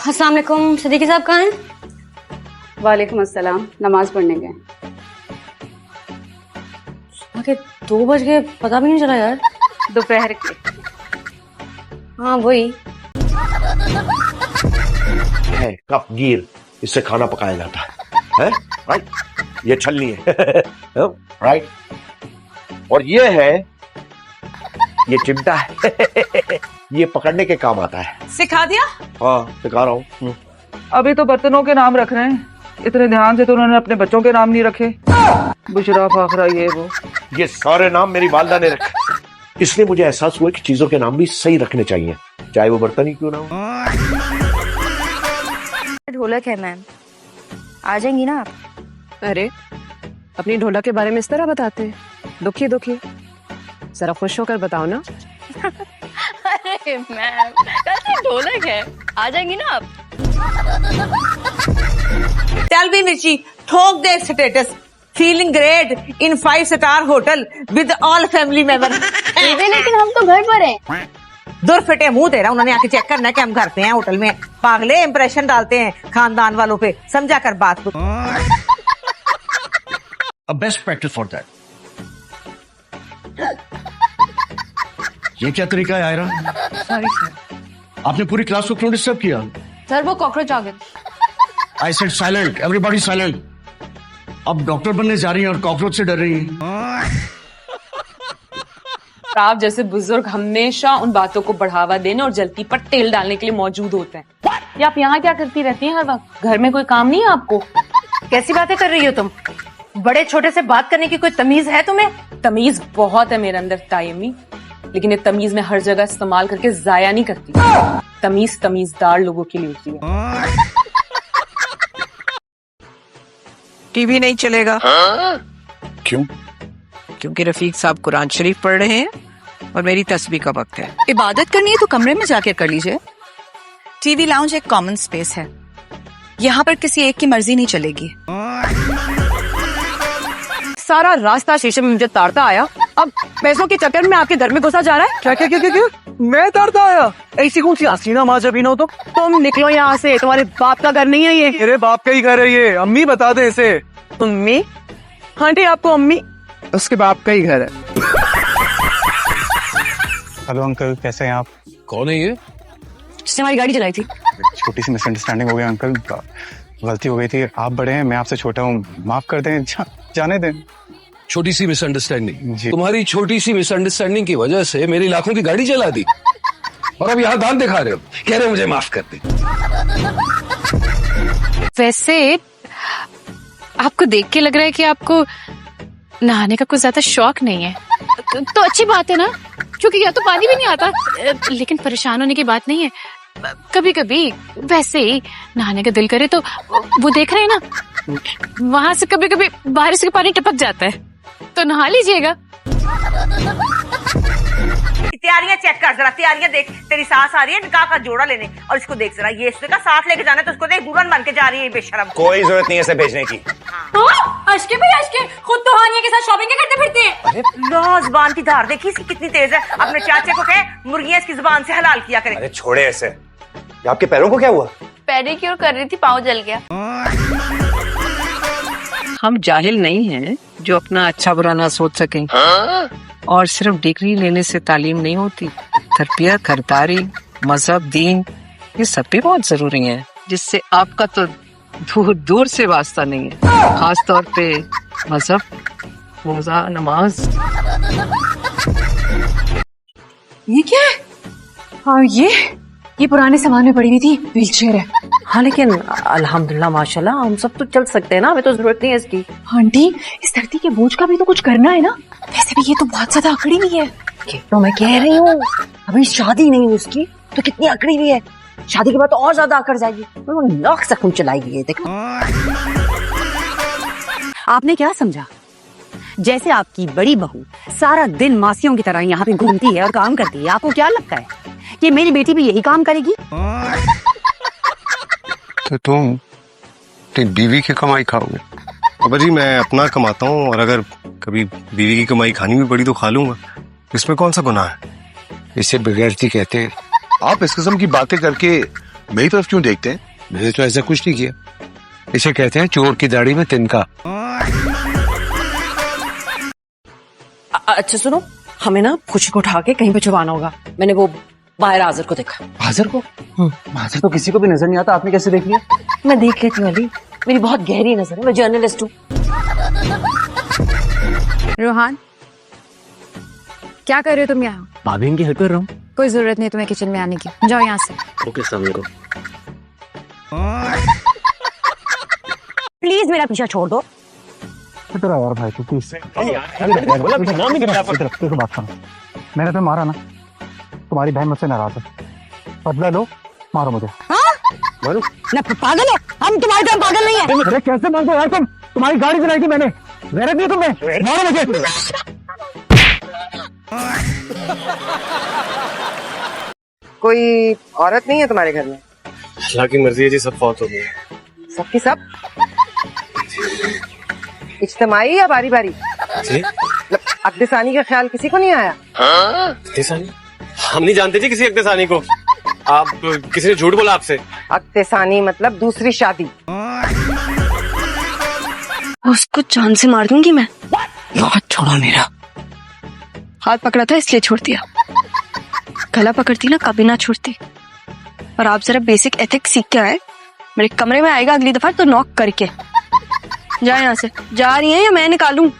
अस्सलाम वालेकुम, सदीकी साहब कहाँ हैं? वालेकुम अस्सलाम, नमाज पढ़ने गए। आके 2 बज गए, पता भी नहीं चला यार। दोपहर के। हाँ वही। है कफ गिर, इससे खाना पकाया जाता है राइट। ये छलनी है राइट। और ये है, ये चिमटा है ये पकड़ने के काम आता है। सिखा दिया? हाँ सिखा रहा हूँ। अभी तो बर्तनों के नाम रख रहे हैं, इतने ध्यान से तो उन्होंने अपने बच्चों के नाम नहीं रखे। बुशरा, फाखरा, ये वो, ये सारे नाम मेरी वालदा ने रखे, इसलिए मुझे एहसास हुआ कि चीजों के नाम भी सही रखने चाहिए, चाहे वो बर्तन ही क्यों ना हो। ढोलक है मैम, आ जाएंगी ना आप? अरे अपनी ढोलक के बारे में इस तरह बताते हैं, दुखी दुखी, जरा खुश होकर बताओ ना। अरे मैम, कैसी ढोलक है, आ जाएंगी ना आप? टेल मी मिर्ची, ठोक दे status, feeling great in 5 star hotel with all family member. लेकिन हम तो घर पर हैं। दूर फिटे मुंह तेरा, उन्होंने आके चेक करना कि हम घर पे हैं होटल में। पागले इंप्रेशन डालते हैं खानदान वालों पे, समझा कर बात को। A best practice for that. ये क्या तरीका है आयरा? Sorry sir. आपने पूरी क्लास को क्यों डिस्टर्ब किया? सर वो कॉकरोच आ गए। I said silent, everybody silent. अब डॉक्टर बनने जा रही हैं और कॉकरोच से डर रही हैं। आप जैसे बुजुर्ग हमेशा उन बातों को बढ़ावा देने और जलती पर तेल डालने के लिए मौजूद होते हैं। या आप यहाँ क्या करती रहती हैं हर वक्त? घर में कोई काम नहीं है आपको? कैसी बातें कर रही हो तुम? बड़े छोटे से बात करने की कोई तमीज है तुम्हें? तमीज बहुत है मेरे अंदर तायमी, लेकिन ये तमीज मैं हर जगह इस्तेमाल करके जाया नहीं करती। तमीज तमीजदार लोगों के लिए होती है। टीवी नहीं चलेगा। क्यों? क्योंकि रफीक साहब कुरान शरीफ पढ़ रहे हैं और मेरी तस्बीह का वक्त है। इबादत करनी है तो कमरे में जाकर कर लीजिए। टीवी लाउंज एक कॉमन स्पेस है, यहाँ पर किसी एक की मर्जी नहीं चलेगी। सारा रास्ता शीशे में मुझे ताड़ता आया, अब पैसों के चक्कर में आपके घर में घुसा जा रहा है। क्या क्या क्या क्या क्या? मैं डरता आया? ऐसी कौन सी हसीना माँ जबीन हो तुम निकलो यहाँ से, तुम्हारे बाप का घर नहीं है ये। मेरे बाप का ही घर है ये, अम्मी बता दे इसे। अम्मी? आंटी आपको अम्मी? उसके बाप का ही घर है। हेलो अंकल, कैसे हैं आप? कौन है ये? जिसने हमारी गाड़ी चलाई थी। छोटी सी मिसअंडरस्टैंडिंग हो गई अंकल, गलती हो गई थी। आप बड़े हैं, मैं आपसे छोटा हूँ, माफ कर दें, जाने दें। छोटी सी मिसअंडरस्टैंडिंग? जी। तुम्हारी छोटी सी मिसअंडरस्टैंडिंग की वजह से मेरी लाखों की गाड़ी जला दी और अब यहाँ दांत दिखा रहे हो, कह रहे हो मुझे माफ कर दे। वैसे आपको देख के लग रहा है कि आपको नहाने का कुछ ज्यादा शौक नहीं है, तो अच्छी बात है ना, क्योंकि यहाँ तो पानी भी नहीं आता। लेकिन परेशान होने की बात नहीं है, कभी कभी वैसे ही नहाने का दिल करे तो वो देख रहे हैं ना, वहां से कभी कभी बारिश का पानी टपक जाता है, तो नहा लीजिएगा। तैयारियां चेक कर जरा, तैयारियां देख, तेरी सास आ रही है निकाह का जोड़ा लेने, और इसको देख जरा, ये इसका साथ लेके जाना है तो उसको देख दुल्हन बन के जा रही है बेशरम। कोई जरूरत नहीं है इसे भेजने की। अशके भाई अशके, खुद तो हानिया के साथ शॉपिंग करते फिरते हैं। लो जुबान की धार देखी इसकी कितनी तेज है, अपने चाचे को कहे मुर्गियां इसकी जुबान से हलाल किया करे। अरे छोड़े ऐसे। ये आपके पैरों को क्या हुआ? पेडिक्योर कर रही थी, पाँव जल गया। हम जाहिल नहीं हैं जो अपना अच्छा बुरा ना सोच सकें। और सिर्फ डिग्री लेने से तालीम नहीं होती, तरबियत, खरीदारी, मजहब, दीन, ये सब भी बहुत जरूरी है, जिससे आपका तो दूर दूर से वास्ता नहीं है, खास तौर पे मजहब, रोजा, नमाज। ये क्या है? हाँ ये पुराने सामान में पड़ी हुई थी, व्हीलचेयर है। हाँ लेकिन अल्हम्दुलिल्लाह माशाल्लाह हम सब तो चल सकते हैं ना, हमें तो जरूरत नहीं है इसकी। आंटी, इस धरती के बोझ का भी तो कुछ करना है ना। वैसे भी ये तो बहुत ज्यादा अकड़ी हुई है। तो मैं कह रही हूँ, अभी शादी नहीं हुई उसकी तो कितनी अकड़ी हुई है, शादी के बाद तो और ज्यादा अकड़ जाएगी, नौक से खून चलाएगी ये। देखो आपने क्या समझा? जैसे आपकी बड़ी बहू सारा दिन मासियों की तरह यहाँ पे घूमती है और काम करती है, आपको क्या लगता है कि मेरी बेटी भी यही काम करेगी? तो तुम अपनी बीवी की कमाई खाओगे? अब जी मैं अपना कमाता हूँ, और अगर कभी बीवी की कमाई खानी भी पड़ी तो खा लूंगा, इसमें कौन सा गुनाह है? इसे बेगैरती कहते हैं। आप इस किस्म की बातें करके मेरी तरफ क्यों देखते हैं? मैंने तो ऐसा कुछ नहीं किया। इसे कहते हैं चोर की दाढ़ी में तिनका। अच्छा सुनो, हमें ना खुशी को उठा के कहीं पे छुपाना होगा। मैंने वो बाहर आजर को देखा। हाजिर को? हाजिर तो किसी को भी नजर नहीं आता, आपने कैसे देख लिया? मैं देख लेती हूँ अली, मेरी बहुत गहरी नजर है, मैं जर्नलिस्ट हूँ। रोहान, क्या कर रहे हो तुम यहाँ? भाभी इनकी हेल्प कर रहा हूँ। कोई जरूरत नहीं तुम्हें किचन में आने की, जाओ यहाँ से। ओके समय को प्लीज मेरा पीछा छोड़ दो। इधर आ यार भाई तू प्लीज। देखो बात सुनो, मैंने तुम्हें मारा ना, तुम्हारी बहन मुझसे नाराज है, बदला लो, मारो मुझे। मारो ना, पागल हो? हम तुम्हारी तरह पागल नहीं है। अरे कैसे मानते हो यार तुम? तुम्हारी गाड़ी चलाई थी मैंने, गैरत नहीं तुम्हें, मारो मुझे। कोई औरत नहीं है तुम्हारे घर में? अल्लाह की मर्जी है जी, सब फौत हो गए। सबकी सब? इज्तिमाई या बारी बारी? जी? अक्देसानी का ख्याल किसी को नहीं आया? अक्देसानी? हम नहीं जानते जी किसी अक्देसानी को। आप किसी ने झूठ बोला आपसे? अक्देसानी मतलब दूसरी शादी। उसको जान से मार दूंगी मैं। हाथ छोड़ो मेरा। हाथ पकड़ा था इसलिए छोड़ दिया, गला पकड़ती ना कभी ना छोड़ती। और आप जरा बेसिक एथिक्स सीख के आए। मेरे कमरे में आएगा अगली दफा तो नॉक करके। जा यहाँ से। जा रही है या मैं निकालूं?